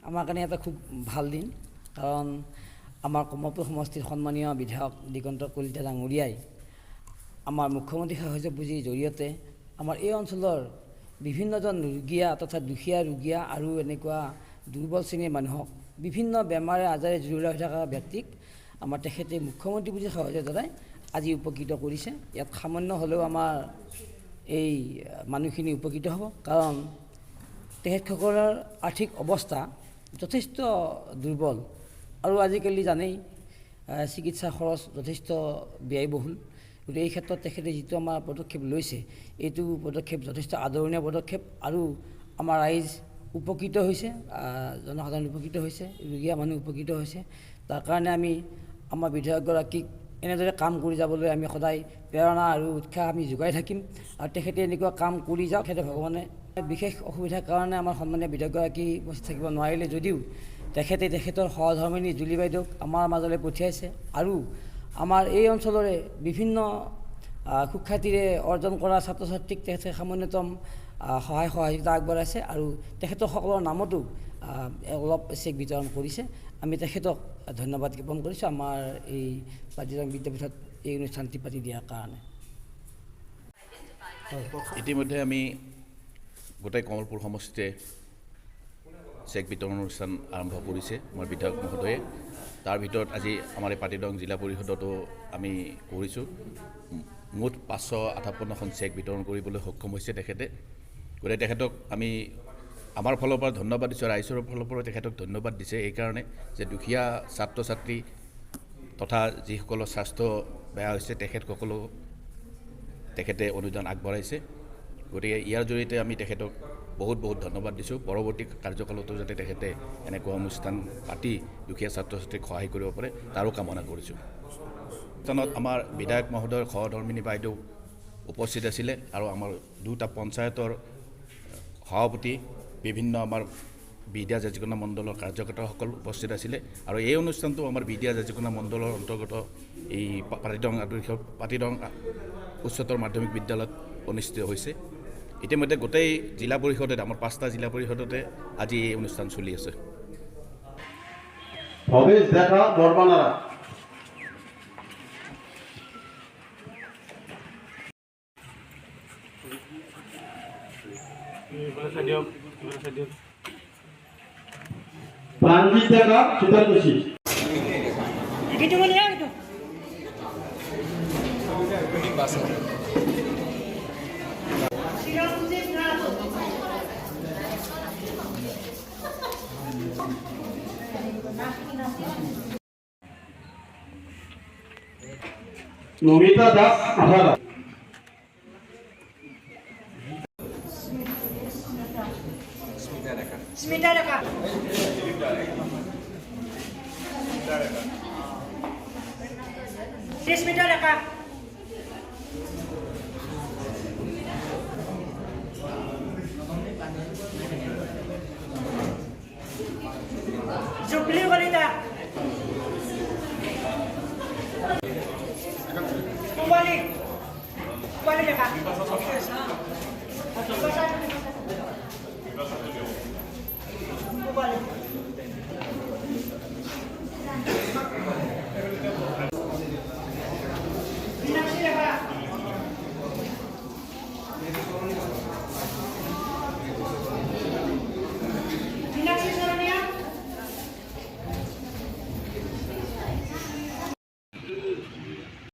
আমাৰ কাৰণে এটা খুব ভাল দিন, কাৰণ আমাৰ কমলপুৰ সমষ্টিৰ সন্মানীয় বিধায়ক দিগন্ত কলিতা ডাঙৰীয়াই আমাৰ মুখ্যমন্ত্ৰী সাহায্য পুঁজিৰ জৰিয়তে আমাৰ এই অঞ্চলৰ বিভিন্নজন ৰোগীয়া তথা দুখীয়া ৰোগীয়া আৰু এনেকুৱা দুৰ্বল শ্ৰেণীৰ মানুহক বিভিন্ন বেমাৰে আজাৰে জুৰুলা হৈ থকা ব্যক্তিক আমাৰ তেখেতে মুখ্যমন্ত্ৰী পুঁজিৰ সাহায্যৰ দ্বাৰাই আজি উপকৃত কৰিছে। ইয়াত সামান্য হ'লেও আমাৰ এই মানুহখিনি উপকৃত হ'ব, কাৰণ তেখেতসকলৰ আৰ্থিক অৱস্থা যথেষ্ট দুৰ্বল আৰু আজিকালি জানেই চিকিৎসা খৰচ যথেষ্ট ব্যয়বহুল। গতিকে এই ক্ষেত্ৰত তেখেতে যিটো আমাৰ পদক্ষেপ লৈছে, এইটো পদক্ষেপ যথেষ্ট আদৰণীয় পদক্ষেপ আৰু আমাৰ ৰাইজ উপকৃত হৈছে, জনসাধাৰণ উপকৃত হৈছে, ৰোগীয়া মানুহ উপকৃত হৈছে। তাৰ কাৰণে আমি আমাৰ বিধায়কগৰাকীক এনেদৰে কাম কৰি যাবলৈ আমি সদায় প্ৰেৰণা আৰু উৎসাহ আমি যোগাই থাকিম আৰু তেখেতে এনেকুৱা কাম কৰি যাওক। তেখেতে ভগৱানে বিশেষ অসুবিধাৰ কাৰণে আমাৰ সন্মানীয় বিধায়কগৰাকী উপস্থিত থাকিব নোৱাৰিলে যদিও তেখেতে তেখেতৰ সহধৰ্মিনী জুলি বাইদেউক আমাৰ মাজলৈ পঠিয়াইছে আৰু আমাৰ এই অঞ্চলৰে বিভিন্ন সুখ্যাতিৰে অৰ্জন কৰা ছাত্ৰ ছাত্ৰীক তেখেতে সামান্যতম সহায় সহযোগিতা আগবঢ়াইছে আৰু তেখেতৰ সকলৰ নামতো অলপ চেক বিতৰণ কৰিছে। আমি তেখেতক ধন্যবাদ জ্ঞাপন কৰিছোঁ আমাৰ এই পাটিদং বিদ্যাপীঠত এই অনুষ্ঠানটি পাতি দিয়াৰ কাৰণে। ইতিমধ্যে আমি গোটেই কমলপুৰ সমষ্টিতে চেক বিতৰণ অনুষ্ঠান আৰম্ভ কৰিছে আমাৰ বিধায়ক মহোদয়ে। তাৰ ভিতৰত আজি আমাৰ এই পাটিদং জিলা পৰিষদতো আমি কৰিছোঁ। মুঠ 558খন চেক বিতৰণ কৰিবলৈ সক্ষম হৈছে তেখেতে। গতিকে তেখেতক আমি আমাৰ ফালৰ পৰা ধন্যবাদ দিছোঁ, ৰাইজৰ ফালৰ পৰা তেখেতক ধন্যবাদ দিছে এইকাৰণে যে দুখীয়া ছাত্ৰ ছাত্ৰী তথা যিসকলৰ স্বাস্থ্য বেয়া হৈছে তেখেতসকলক তেখেতে অনুদান আগবঢ়াইছে। গতিকে ইয়াৰ জৰিয়তে আমি তেখেতক বহুত বহুত ধন্যবাদ দিছোঁ। পৰৱৰ্তী কাৰ্যকালতো যাতে তেখেতে এনেকুৱা অনুষ্ঠান পাতি দুখীয়া ছাত্ৰ ছাত্ৰীক সহায় কৰিব পাৰে তাৰো কামনা কৰিছোঁ। অনুষ্ঠানত আমাৰ বিধায়ক মহোদয়ৰ সহধৰ্মিনী বাইদেউ উপস্থিত আছিলে আৰু আমাৰ দুটা পঞ্চায়তৰ সভাপতি, বিভিন্ন আমাৰ বিদ্যা যাচিকনা মণ্ডলৰ কাৰ্যকৰ্তাসকল উপস্থিত আছিলে আৰু এই অনুষ্ঠানটো আমাৰ বিদ্যা যাচিকনা মণ্ডলৰ অন্তৰ্গত এই পাটিদং উচ্চতৰ মাধ্যমিক বিদ্যালয়ত অনুষ্ঠিত হৈছে। ইতিমধ্যে গোটেই জিলা পৰিষদতে আমাৰ 5টা জিলা পৰিষদতে আজি এই অনুষ্ঠান চলি আছে। নমিতা দাস আধাৰা Smita Rekha Smita Rekha Jubli Kalita Kuali, kuali dekat.